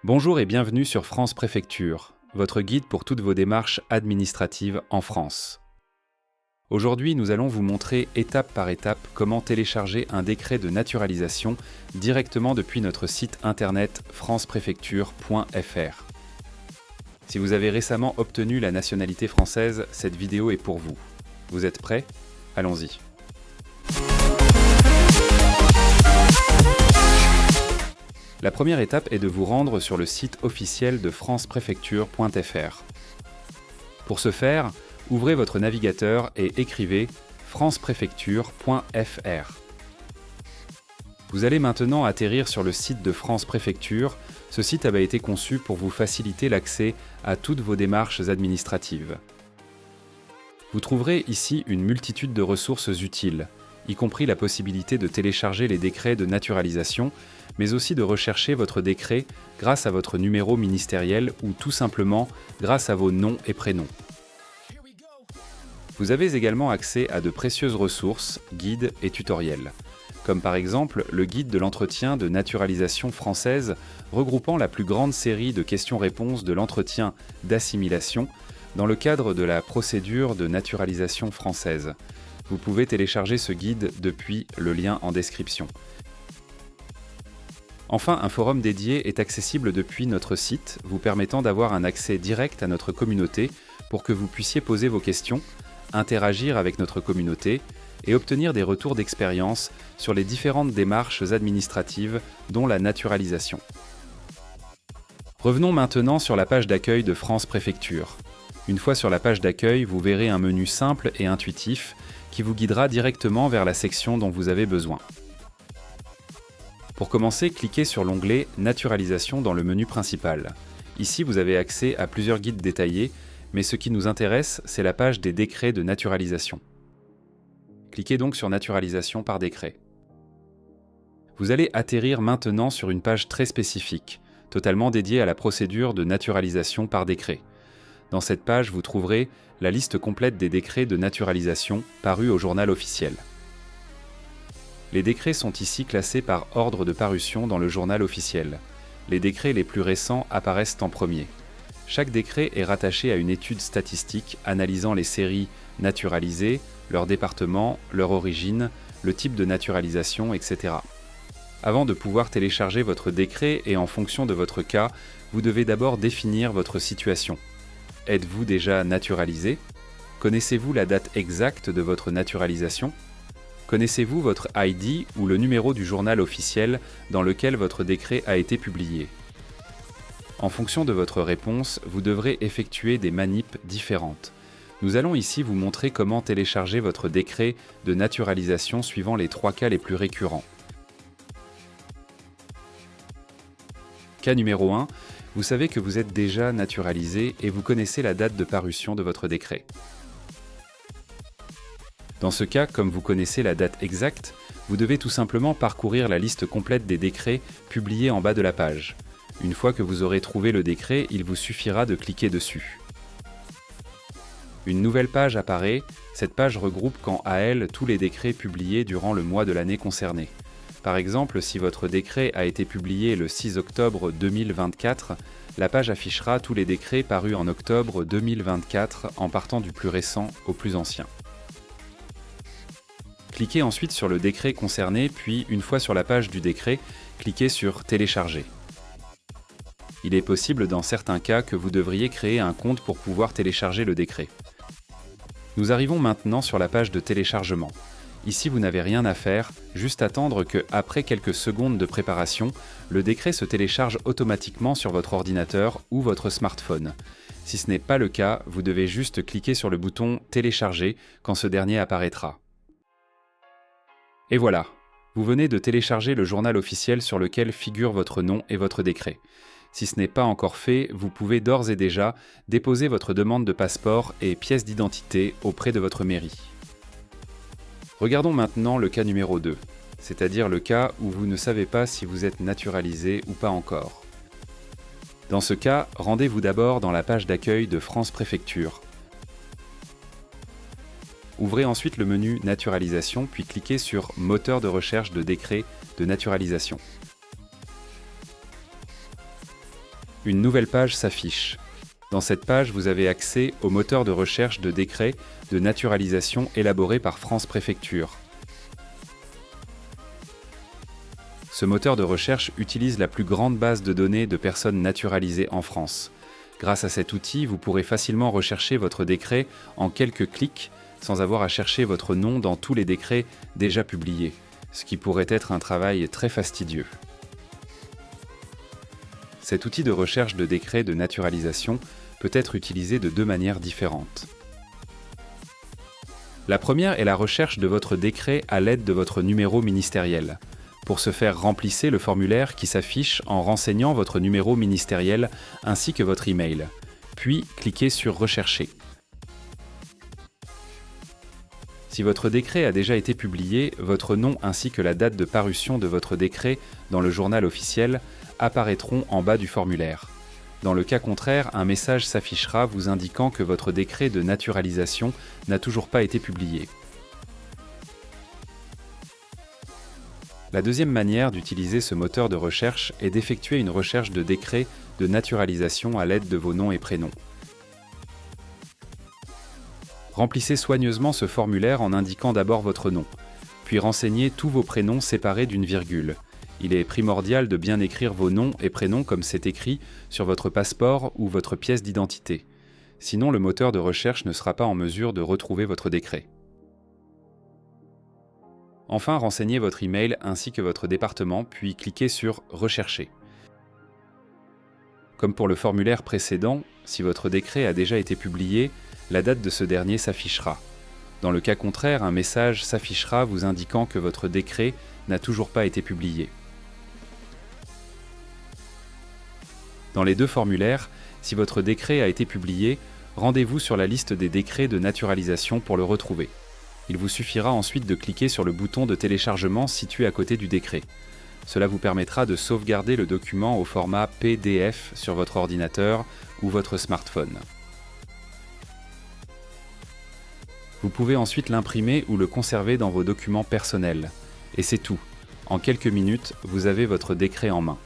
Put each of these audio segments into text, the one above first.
Bonjour et bienvenue sur France Préfecture, votre guide pour toutes vos démarches administratives en France. Aujourd'hui, nous allons vous montrer étape par étape comment télécharger un décret de naturalisation directement depuis notre site internet francepréfecture.fr. Si vous avez récemment obtenu la nationalité française, cette vidéo est pour vous. Vous êtes prêts ? Allons-y. La première étape est de vous rendre sur le site officiel de francepréfecture.fr. Pour ce faire, ouvrez votre navigateur et écrivez francepréfecture.fr. Vous allez maintenant atterrir sur le site de France Préfecture. Ce site avait été conçu pour vous faciliter l'accès à toutes vos démarches administratives. Vous trouverez ici une multitude de ressources utiles, y compris la possibilité de télécharger les décrets de naturalisation, mais aussi de rechercher votre décret grâce à votre numéro ministériel ou tout simplement grâce à vos noms et prénoms. Vous avez également accès à de précieuses ressources, guides et tutoriels, comme par exemple le guide de l'entretien de naturalisation française regroupant la plus grande série de questions-réponses de l'entretien d'assimilation dans le cadre de la procédure de naturalisation française. Vous pouvez télécharger ce guide depuis le lien en description. Enfin, un forum dédié est accessible depuis notre site, vous permettant d'avoir un accès direct à notre communauté pour que vous puissiez poser vos questions, interagir avec notre communauté et obtenir des retours d'expérience sur les différentes démarches administratives, dont la naturalisation. Revenons maintenant sur la page d'accueil de France Préfecture. Une fois sur la page d'accueil, vous verrez un menu simple et intuitif qui vous guidera directement vers la section dont vous avez besoin. Pour commencer, cliquez sur l'onglet « Naturalisation » dans le menu principal. Ici, vous avez accès à plusieurs guides détaillés, mais ce qui nous intéresse, c'est la page des décrets de naturalisation. Cliquez donc sur « Naturalisation par décret ». Vous allez atterrir maintenant sur une page très spécifique, totalement dédiée à la procédure de naturalisation par décret. Dans cette page, vous trouverez la liste complète des décrets de naturalisation parus au journal officiel. Les décrets sont ici classés par ordre de parution dans le journal officiel. Les décrets les plus récents apparaissent en premier. Chaque décret est rattaché à une étude statistique analysant les séries naturalisées, leur département, leur origine, le type de naturalisation, etc. Avant de pouvoir télécharger votre décret et en fonction de votre cas, vous devez d'abord définir votre situation. Êtes-vous déjà naturalisé ? Connaissez-vous la date exacte de votre naturalisation ? Connaissez-vous votre ID ou le numéro du journal officiel dans lequel votre décret a été publié ? En fonction de votre réponse, vous devrez effectuer des manips différentes. Nous allons ici vous montrer comment télécharger votre décret de naturalisation suivant les 3 cas les plus récurrents. Cas numéro 1, vous savez que vous êtes déjà naturalisé et vous connaissez la date de parution de votre décret. Dans ce cas, comme vous connaissez la date exacte, vous devez tout simplement parcourir la liste complète des décrets publiés en bas de la page. Une fois que vous aurez trouvé le décret, il vous suffira de cliquer dessus. Une nouvelle page apparaît. Cette page regroupe quant à elle tous les décrets publiés durant le mois de l'année concernée. Par exemple, si votre décret a été publié le 6 octobre 2024, la page affichera tous les décrets parus en octobre 2024 en partant du plus récent au plus ancien. Cliquez ensuite sur le décret concerné, puis une fois sur la page du décret, cliquez sur « Télécharger ». Il est possible dans certains cas que vous devriez créer un compte pour pouvoir télécharger le décret. Nous arrivons maintenant sur la page de téléchargement. Ici, vous n'avez rien à faire, juste attendre que, après quelques secondes de préparation, le décret se télécharge automatiquement sur votre ordinateur ou votre smartphone. Si ce n'est pas le cas, vous devez juste cliquer sur le bouton « Télécharger » quand ce dernier apparaîtra. Et voilà, vous venez de télécharger le journal officiel sur lequel figure votre nom et votre décret. Si ce n'est pas encore fait, vous pouvez d'ores et déjà déposer votre demande de passeport et pièce d'identité auprès de votre mairie. Regardons maintenant le cas numéro 2, c'est-à-dire le cas où vous ne savez pas si vous êtes naturalisé ou pas encore. Dans ce cas, rendez-vous d'abord dans la page d'accueil de France Préfecture. Ouvrez ensuite le menu Naturalisation, puis cliquez sur Moteur de recherche de décret de naturalisation. une nouvelle page s'affiche. Dans cette page, vous avez accès au moteur de recherche de décrets de naturalisation élaboré par France Préfecture. Ce moteur de recherche utilise la plus grande base de données de personnes naturalisées en France. Grâce à cet outil, vous pourrez facilement rechercher votre décret en quelques clics sans avoir à chercher votre nom dans tous les décrets déjà publiés, ce qui pourrait être un travail très fastidieux. Cet outil de recherche de décrets de naturalisation peut être utilisé de deux manières différentes. La première est la recherche de votre décret à l'aide de votre numéro ministériel. Pour ce faire, remplissez le formulaire qui s'affiche en renseignant votre numéro ministériel ainsi que votre email. Puis, cliquez sur « Rechercher ». Si votre décret a déjà été publié, votre nom ainsi que la date de parution de votre décret dans le journal officiel apparaîtront en bas du formulaire. Dans le cas contraire, un message s'affichera vous indiquant que votre décret de naturalisation n'a toujours pas été publié. La deuxième manière d'utiliser ce moteur de recherche est d'effectuer une recherche de décret de naturalisation à l'aide de vos noms et prénoms. Remplissez soigneusement ce formulaire en indiquant d'abord votre nom, puis renseignez tous vos prénoms séparés d'une virgule. Il est primordial de bien écrire vos noms et prénoms comme c'est écrit sur votre passeport ou votre pièce d'identité. Sinon, le moteur de recherche ne sera pas en mesure de retrouver votre décret. Enfin, renseignez votre email ainsi que votre département, puis cliquez sur « Rechercher ». Comme pour le formulaire précédent, si votre décret a déjà été publié, la date de ce dernier s'affichera. Dans le cas contraire, un message s'affichera vous indiquant que votre décret n'a toujours pas été publié. Dans les deux formulaires, si votre décret a été publié, rendez-vous sur la liste des décrets de naturalisation pour le retrouver. Il vous suffira ensuite de cliquer sur le bouton de téléchargement situé à côté du décret. Cela vous permettra de sauvegarder le document au format PDF sur votre ordinateur ou votre smartphone. Vous pouvez ensuite l'imprimer ou le conserver dans vos documents personnels. Et c'est tout. En quelques minutes, vous avez votre décret en main.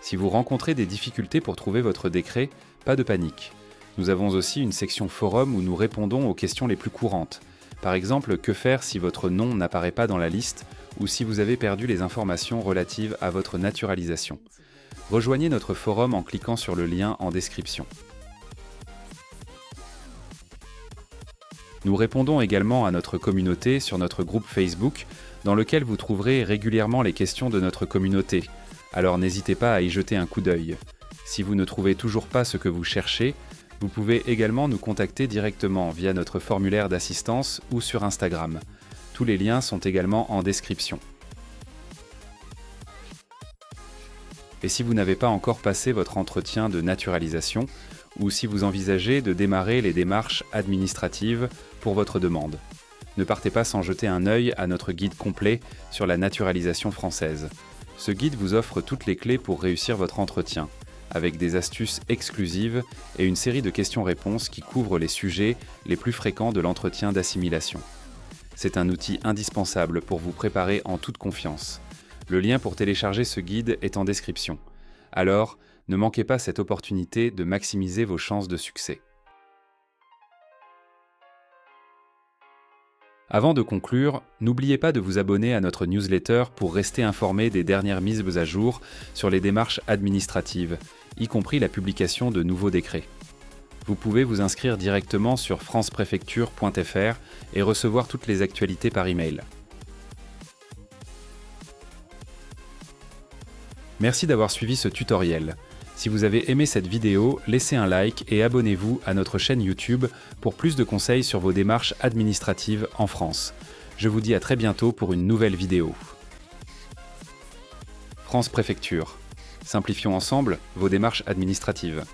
Si vous rencontrez des difficultés pour trouver votre décret, pas de panique. Nous avons aussi une section forum où nous répondons aux questions les plus courantes. Par exemple, que faire si votre nom n'apparaît pas dans la liste ou si vous avez perdu les informations relatives à votre naturalisation. Rejoignez notre forum en cliquant sur le lien en description. Nous répondons également à notre communauté sur notre groupe Facebook, dans lequel vous trouverez régulièrement les questions de notre communauté. Alors n'hésitez pas à y jeter un coup d'œil. Si vous ne trouvez toujours pas ce que vous cherchez, vous pouvez également nous contacter directement via notre formulaire d'assistance ou sur Instagram. Tous les liens sont également en description. Et si vous n'avez pas encore passé votre entretien de naturalisation, ou si vous envisagez de démarrer les démarches administratives pour votre demande, ne partez pas sans jeter un œil à notre guide complet sur la naturalisation française. Ce guide vous offre toutes les clés pour réussir votre entretien, avec des astuces exclusives et une série de questions-réponses qui couvrent les sujets les plus fréquents de l'entretien d'assimilation. C'est un outil indispensable pour vous préparer en toute confiance. Le lien pour télécharger ce guide est en description. Alors, ne manquez pas cette opportunité de maximiser vos chances de succès. Avant de conclure, n'oubliez pas de vous abonner à notre newsletter pour rester informé des dernières mises à jour sur les démarches administratives, y compris la publication de nouveaux décrets. Vous pouvez vous inscrire directement sur francepréfecture.fr et recevoir toutes les actualités par email. Merci d'avoir suivi ce tutoriel. Si vous avez aimé cette vidéo, laissez un like et abonnez-vous à notre chaîne YouTube pour plus de conseils sur vos démarches administratives en France. Je vous dis à très bientôt pour une nouvelle vidéo. France Préfecture. Simplifions ensemble vos démarches administratives.